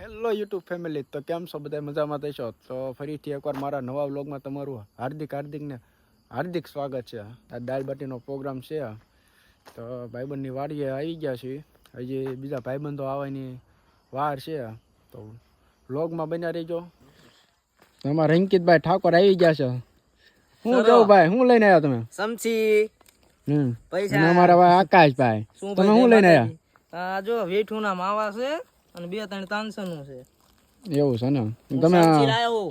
Hello YouTube family, તો કેમ છો બધા? મજામાં થશો? તો ફરીથી એકવાર મારા નવા વ્લોગમાં તમારું હાર્દિક સ્વાગત છે. આ દાળ બાટીનો પ્રોગ્રામ છે. તો ભાઈબંધની વાડીએ આવી ગયા છીએ. હજી બીજા ભાઈબંધો આવવાની વાર છે. તો વ્લોગમાં બન્યા રહીજો. અમારા અંકિતભાઈ ઠાકોર આવી ગયા છે. શું કેવું ભાઈ, શું લઈને આવ્યા તમે? સમસી પૈસા. અને અમારા ભાઈ આકાશભાઈ, તમે શું લઈને આવ્યા? જો વેઠુના માવા છે અને 2-3 તાનસનું છે. એવું છે ને, તમે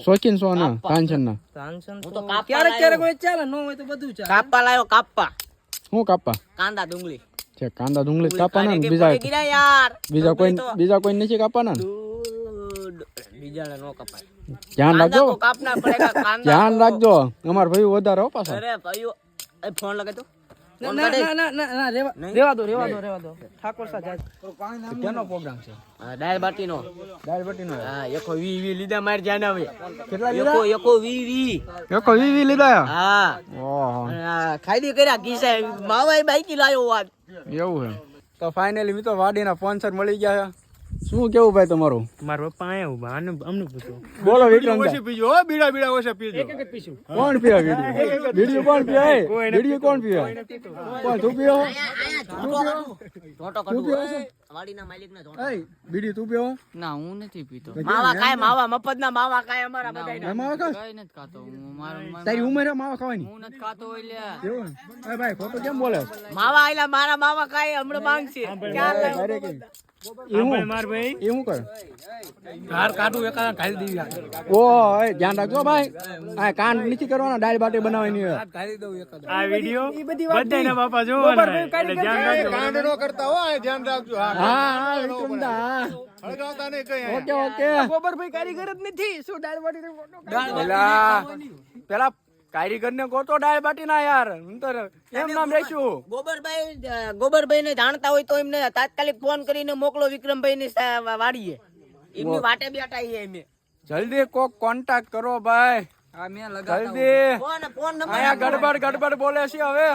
શોખીન છો ને તાનસન ના? તાનસન તો ક્યારેક કોઈ ચાલે, ન હોય તો બધું ચાલે. કાપા લાયો, કાપા. શું કાપા? કાંદા ડુંગળી છે. કાંદા ડુંગળી કાપવાના ને બીજા કોઈ નથી કાપવાના ને? બીજા નો કપાય. ધ્યાન રાખજો, કાપના પડેગા કાંદા. ધ્યાન રાખજો, અમાર ભાઈ વધારે હો પાછો. અરે ભાઈઓ એ ફોન લગાય તો. ના રેવા દો ઠાકોર સાહેબ જાય. કેનો પ્રોગ્રામ છે? દાળ બાટીનો. હા, એકો 20 લીધા માર ધ્યાન આવે. કેટલા લીધા? એકો 20. એકો 20 લીધા? હા. ઓહો, ખાઈડી કર્યા કિસ્સા માવાય બાઈકી લાયો વાત. એવું છે. તો ફાઇનલી મિત્રો વાડીના સ્પોન્સર મળી ગયા છે. શું કેવું ભાઈ તમારું? મારા પપ્પા આયા ઉભા આને અમને પૂછો. બોલો વિક્રમ ઓછી પીજો હો, બીડા ઓછા પીજો. એક એક પીશું. કોણ પીવે વિડિયો? કોણ પીવે? વિડિયો કોણ પીવે? કોણ તું પીવો? ટોટો કડું વાડીના માલિકને ટોટો. એ બીડી તું પીવો? ના હું નથી પીતો. માવા ખાય, માવા મફતના માવા ખાય અમારા બધાયના. માવા ખાસ? કઈ નથી ખાતો હું. તારી ઉંમર માવા ખાવાની? હું નથી ખાતો એટલે. એવું? એ ભાઈ ખોટું કેમ બોલે? માવા આયલા મારા માવા ખાય હમણાં માંગશે. ક્યાં લાવ્યો? માર ભાઈ એ શું કરે? કાર કાટું એકા ખાલી દેવી. ઓ ધ્યાન રાખજો ભાઈ, આ કાંડ નથી કરવાના, દાળ બાટી બનાવવાની. ખાલી દઉં એકા. આ વિડિયો બધાયના બાપા જોવાના. એટલે ધ્યાન રાખજો. કાંડ નો કરતા હો, ધ્યાન રાખજો. હા વિક્રમદા, હળગાવતા નહીં કઈ. ઓકે. ગોબરભાઈ કારીગર જ નથી. શું દાળ બાટી પેલા કારીગર ને ગોતો દાળ બાટી ના યાર. એમ નામ રાખ્યું. ગોબરભાઈ ને જાણતા હોય તો એમને તાત્કાલિક ફોન કરીને મોકલો વિક્રમભાઈ ની વાડીએ. એમની વાટે બેઠા છે એમે. જલ્દી કોક કોન્ટેક્ટ કરો ભાઈ. આ મેં લગાતા જલ્દી. ફોન નંબર આયા ગડબડ બોલે છે હવે.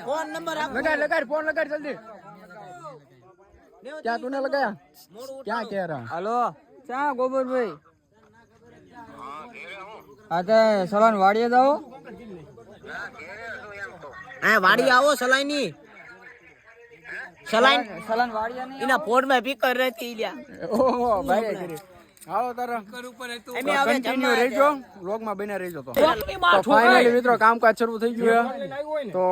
ફોન નંબર આપો. લગાડ ફોન લગાડ જલ્દી. ક્યાં તું ને લગાયા? ક્યાં કે રહા? હાલો ચા ગોબરભાઈ. આ તે સલાન વાડીએ જાઓ. આ વાડી આવો સલાઈ ની. સલાન વાડીએ નહીં. એના ફોન માં પીકર રહેતી લ્યા. ઓહો ભાઈ કરી. આવો તારા કન્ટિન્યુ રહેજો, વ્લોગ માં બને રહેજો. તો ફાઇનલી મિત્રો કામકાજ શરૂ થઈ ગયું છે. તો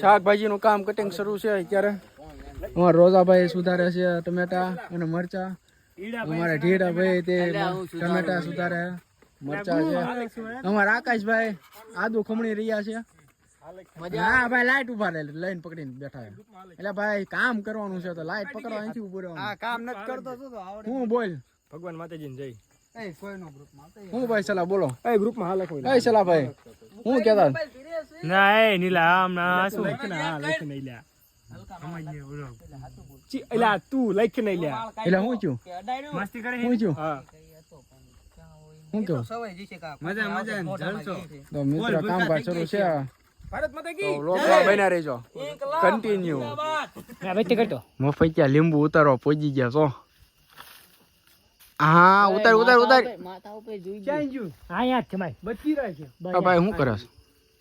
શાકભાજી નું કામ કટિંગ શરૂ છે અત્યારે. અમારા રોજાભાઈ સુધારે છે ટમેટા અને મરચા. અમારા ઢીડા ભાઈ તે ટમેટા સુધારે, મરચા છે. અમારા આકાશભાઈ આદુ ખમણી રહ્યા છે. હા ભાઈ, લાઈટ ઉભા લઈને પકડીને બેઠા છે. એટલે ભાઈ કામ કરવાનું છે તો લાઈટ પકડવા અહીંથી ઉભું રહેવાનું. કામ નથી કરતો હું બોલ ભગવાન માતાજી ને જઈ. હું ભાઈ સલાહ બોલો. એ ગ્રુપ માં હાલે કોઈ. એ સલાહ ભાઈ હું કેતા? ના એ નીલા આમ ના શું લખ નહીં લ્યા. સમજીએ ઓલો. એલા તું લખ નહીં લ્યા. એટલે હું છું મસ્તી કરે હું છું હા. હું કહું? મજા જલસો. તો મિત્રો કામકાજ શરૂ છે. ભારત માતા તો વ્લોગમાં બન્યા રહેજો. કન્ટિન્યુ. હા વેટ કરતો. મફતિયા લીંબુ ઉતારવા પહોંચી ગયા છો. હા ઉતાર. માથા ઉપર જોઈ ક્યાં ગયું? હા યાદ છે ભાઈ. બચી રહે છે. ભાઈ શું કરસ?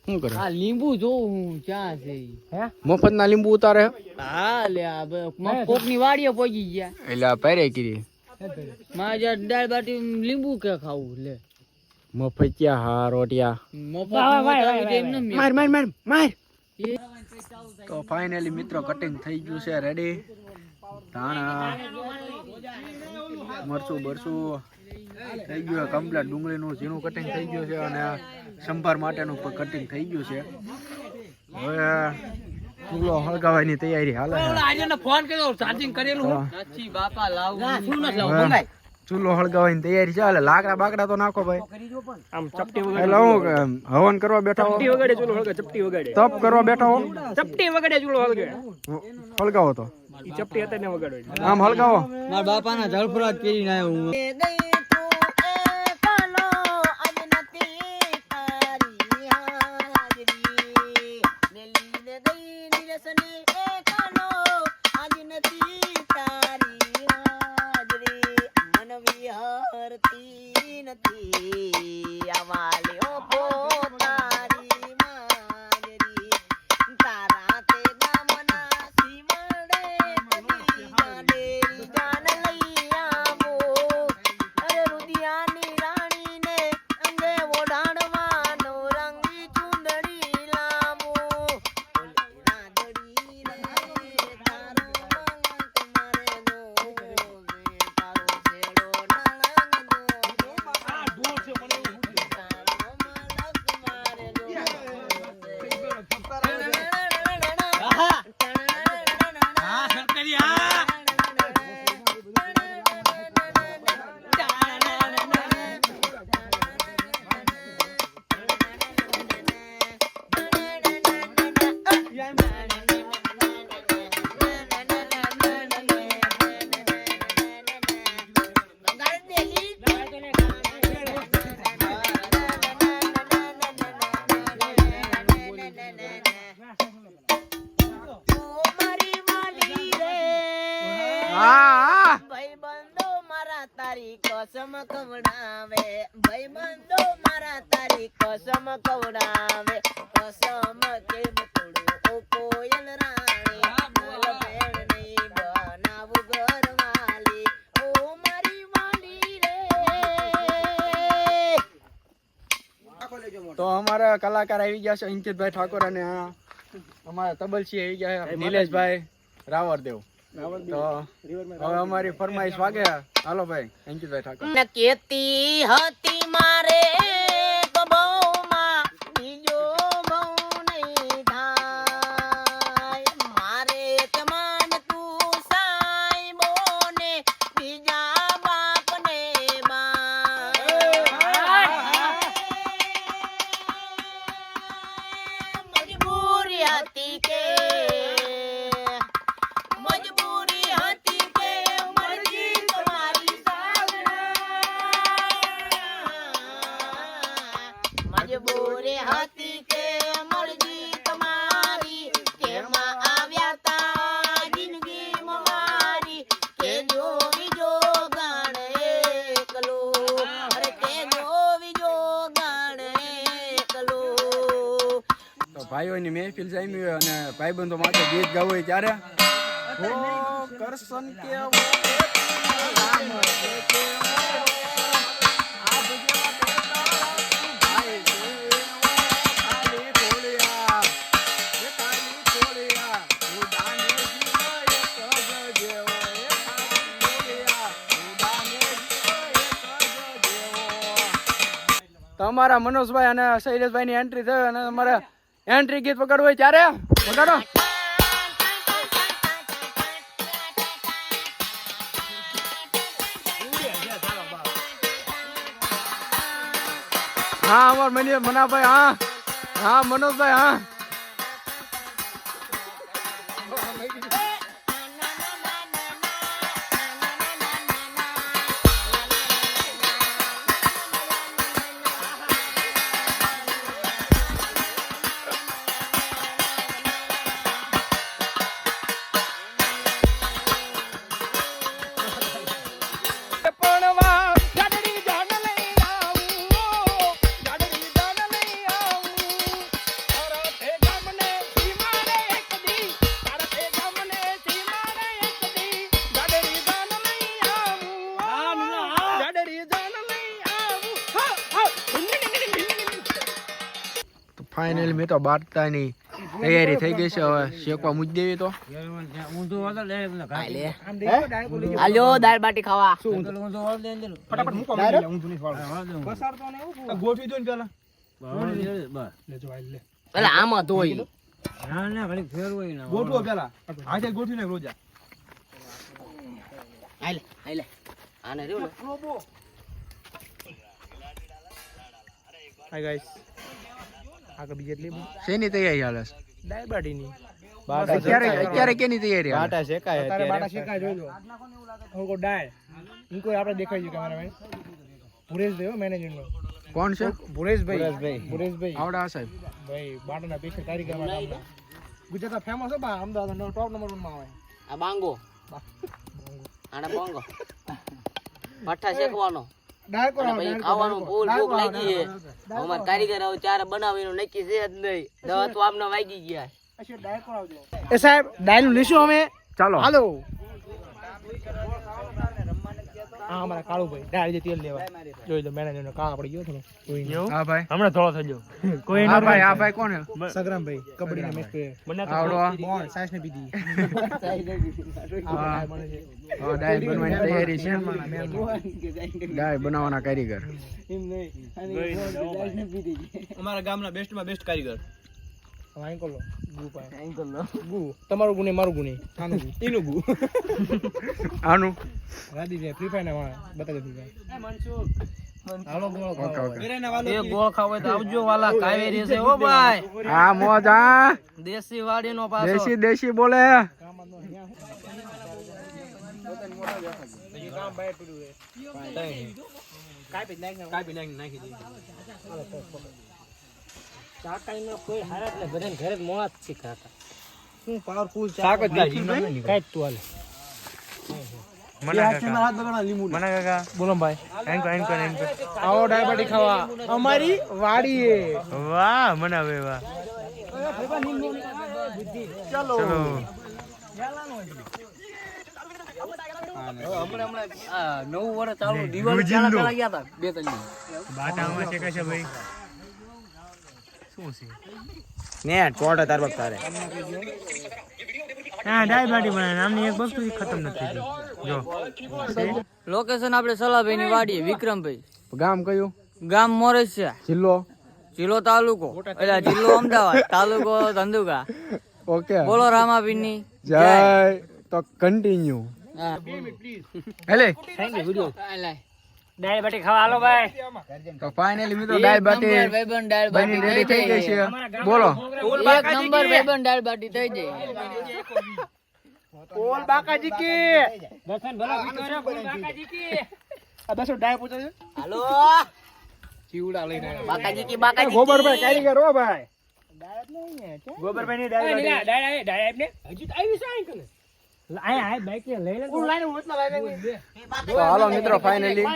શું કરે? આ લીંબુ જોઉં હું ક્યાં છે. હે મફત ના લીંબુ ઉતારે? હા લે આ કોક ની વાડીએ પહોંચી ગયા. એટલે આ પહેરે કરી મારે જ્યાં દાળ બાટી લીંબુ કે ખાવું લે. મફતિયા હા રોટિયા. માર. તો ફાઇનલી મિત્રો કટિંગ થઈ ગયું છે, રેડી. ધાણા મરચું બરચું થઈ ગયું કમ્પ્લીટ. ડુંગળીનું ઝીણું કટિંગ થઈ ગયું છે અને સંભાર માટેનું કટિંગ થઈ ગયું છે. હવે ચૂલો હળગાવવાની તૈયારી હાલે. ફોન કર્યો ચાર્જિંગ કરેલું નથી બાપા લાવું. ચૂલો હળગાવવાની તૈયારી છે. હાલે લાકડા બાકડા તો નાખો ભાઈ. આમ ચપટી વગાડે. એટલે હું હવન કરવા બેઠા હો? ચપટી વગાડે ચૂલો હળગે. ચપટી વગાડે. તપ કરવા બેઠા હો? ચપટી વગાડે ચૂલો હળગે. હળગાવો તો ઈ ચપટી હતા ને વગાડો. આમ હળગાવો. મારા બાપાના જળફરાજ પહેરીને આવ્યો હું. મળતી નથી આવાલ્યો પોતારી માજરી તારા તે ગામના સીમડે કદી ગાંડેરી જાન લઈ આવો અરે રુદિયાની રાણીને અંગે ઓઢાડવાનો રંગી ચુંદડી લાવો રાદડી રે તારો મલક મારે નો તારો છેડો નણંગ નો તારો મલક મારે નો હા ભાઈબંધો મારા તારી કસમ કવડાવે ભાઈબંધો મારા તારી કસમ કવડાવે કસમ કેમ તોડું ઓ કોયલ રાણી બોલ ભેણ નહીં બનાવું ઘરવાલી ઓ મારી વાલી રે તો અમારા કલાકાર આવી ગયા છે અંકિતભાઈ ઠાકોર અને અમારા તબલસી આવી ગયા છે નિલેશભાઈ રાવરદેવ. તો હવે અમારી ફરમાઈશ વાગે. હાલો ભાઈ અંકિતભાઈ ઠાકોર. ન કેતી હતી મારે ગબોમાં બીજો બહુ નહીં થાય મારે તમાન તું સાઈબો ને બીજા બાપને મજબૂરી હતી કે મજબૂરી હતી કે મરજી તમારી મજબૂરી હતી કે મરજી તમારી કેમાં આવ્યા તા જિંદગીમાં મારી કે જો વિજો ગાણ એકલો અરે કે જો વિજો ગાણ એકલો. તો ભાઈઓની મહેફિલ જામી હોય અને ભાઈબંધો માટે ગીત ગાવું હોય ત્યારે હો કરશન કેવો રામ કેવો આ બુજવા પેટા ભાઈ કેવો ખાલી થોડિયા એ ખાલી થોડિયા ઉડાને જીવો એક જ જેવો એ ખાલી થોડિયા ઉડાને જીવો એક જ જેવો. તમારા મનોજભાઈ અને શૈલેષભાઈ ની એન્ટ્રી થઈ અને તમારે એન્ટ્રી ગીત વગાડવું હોય ત્યારે વગાડો. હા અમાર મનાભાઈ હા હા મનોજભાઈ હા ફાઇનલી મેં તો બાટતાની તૈયારી થઈ ગઈ છે. હવે શેકવા મૂકી દેવી તો આલ્યો દાળ બાટી ખાવા ફટાફટ મૂકો ગોઠવી દો ને પેલા પેલા આમાં ધોઈ ગોઠવો પેલા આજે ગોઠવી નાખ રોજા. હાલે હાલે આને રહ્યો ને હાય ગાઈસ આગળ બીજી એટલી શેની તૈયારી હાલે છે? દાળ બાટીની અત્યારે કેની તૈયારી હાલે? બાટા શેકાય જોજો હું કો દાળ ઇनको આપણે દેખાય છે કેમેરામેન ભુરેશભાઈ હો મેનેજમેન્ટ કોણ છે? ભુરેશભાઈ આવડા સાહેબ ભાઈ બાટાના પેશર કારીગર ગામના ગુજરાતના ફેમસ હો બા અમદાવાદ ટોપ નંબર 1 માં આવે આ બાંગો આને બાંગો ભઠ્ઠા શેકવાનો અને પછી ખાવાનું ફૂલ ભૂખ લાગી છે અમાર કારીગર હવે ચાર બનાવીનું નક્કી છે જ નહીં 10 તો આમને વાગી ગયા એ સાહેબ ડાયલ નું લીશું અમે ચાલો હાલો હા અમારા કાળુભાઈ ડાયલ જે તેલ લેવા જોઈ લો મેનેજર નો કાળા પડી ગયો થોડો કોઈ નહીં હા ભાઈ હમણાં થોડો થઈ ગયો કોઈ હા ભાઈ આ ભાઈ કોણ હે સગરામભાઈ કબડ્ડી ના મેચ પ્લેયર મને આવડો બોલ સાઈસ ને પીધી હા ડાળ બનવાની તૈયારી છે ડાળ બનાવવાના કારીગર અમારા ગામના બેસ્ટ માં બેસ્ટ કારીગર એન્કલ લો ગુ પાય એન્કલ લો ગુ તમારું ગુને મારું ગુને આનું ગુ એનું ગુ આનું રાદી જે ફ્રી ફાયર ના બતાવી દીધું એ મનસુખ હાલો ગોળ ઓકે ઓકે એ ગોળ ખાવ હોય તો આવજો વાલા કાવેરી છે ઓ ભાઈ હા મોજ હા દેશી વાડીનો પાછો દેશી દેશી બોલે શું પાવરફુલ શાક જ કાઈ તું હાલે મના કાકા બોલો ભાઈ એન્કર આવો ડાયબિટીસ ખાવા અમારી વાડીએ વાહ મનાવે વાહ ચલો નવું વર્ષ ચાલુ દિવાળી ચાલા ગયા હતા 2-3 બાટામાં છે કશે ભાઈ શું છે ને ચોટ તાર બક તારે હા ડાયબિટીસ બનાવે નામની એક વસ્તુ ખતમ નથી થઈ જો લોકેશન આપણે સલાભાઈ ની વાડી વિક્રમભાઈ ગામ કયું ગામ મોરેશિયા જિલ્લો જિલ્લો તાલુકો એટલે જિલ્લો અમદાવાદ તાલુકો ધંધુકા ઓકે બોલો રામાપીરની જય તો કન્ટિન્યુ હેલે ડાયબિટીસ ખાવા હાલો ભાઈ તો ફાઇનલી મિત્રો ડાયબિટીસ ભાઈબંધ દાળ બની રેડી થઈ ગઈ છે બોલો એક નંબર ભાઈબંધ દાળ બાટી થઈ જાય ઓલ બાકાજી કે દર્શન ભલા વિચારો બાકાજી કે આ બસો ડાય પૂછે છે હાલો ચીવડા લઈને બાકાજી કી ગોબરભાઈ કારીગર હો ભાઈ ડાયટ નહીં છે ગોબરભાઈ ની ડાયટ ને હજી તો આવી છે આઈ કને આય બાઈક લઈ લે લાઈન હોતના લાઈન તો હાલો મિત્રો ફાઇનલી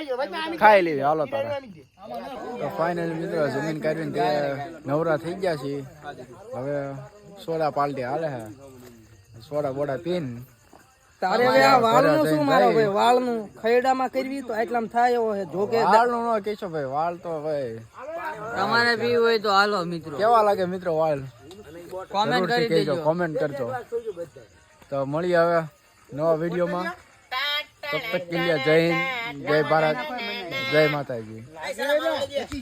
ખાઈ લેવી હાલો તારે તો ફાઇનલી મિત્રો જમીન કાઢીને તે નવરા થઈ ગયા છે હવે સોડા પાલટી હાલે છે સોડા બોડા પીન તારે હવે આ વાળનું શું મારો ભાઈ વાળનું ખૈડામાં કરવી તો એટલામાં થાય એવો છે જો કે વાળનું ન કહેશો ભાઈ વાળ તો ભાઈ તમારે પી હોય તો હાલો મિત્રો કેવા લાગે મિત્રો વાળ કોમેન્ટ કરી દેજો કોમેન્ટ કરજો તો મળીએ હવે નવા વિડીયોમાં તબ તક કે લીએ જય હિન્દ જય ભારત જય માતાજી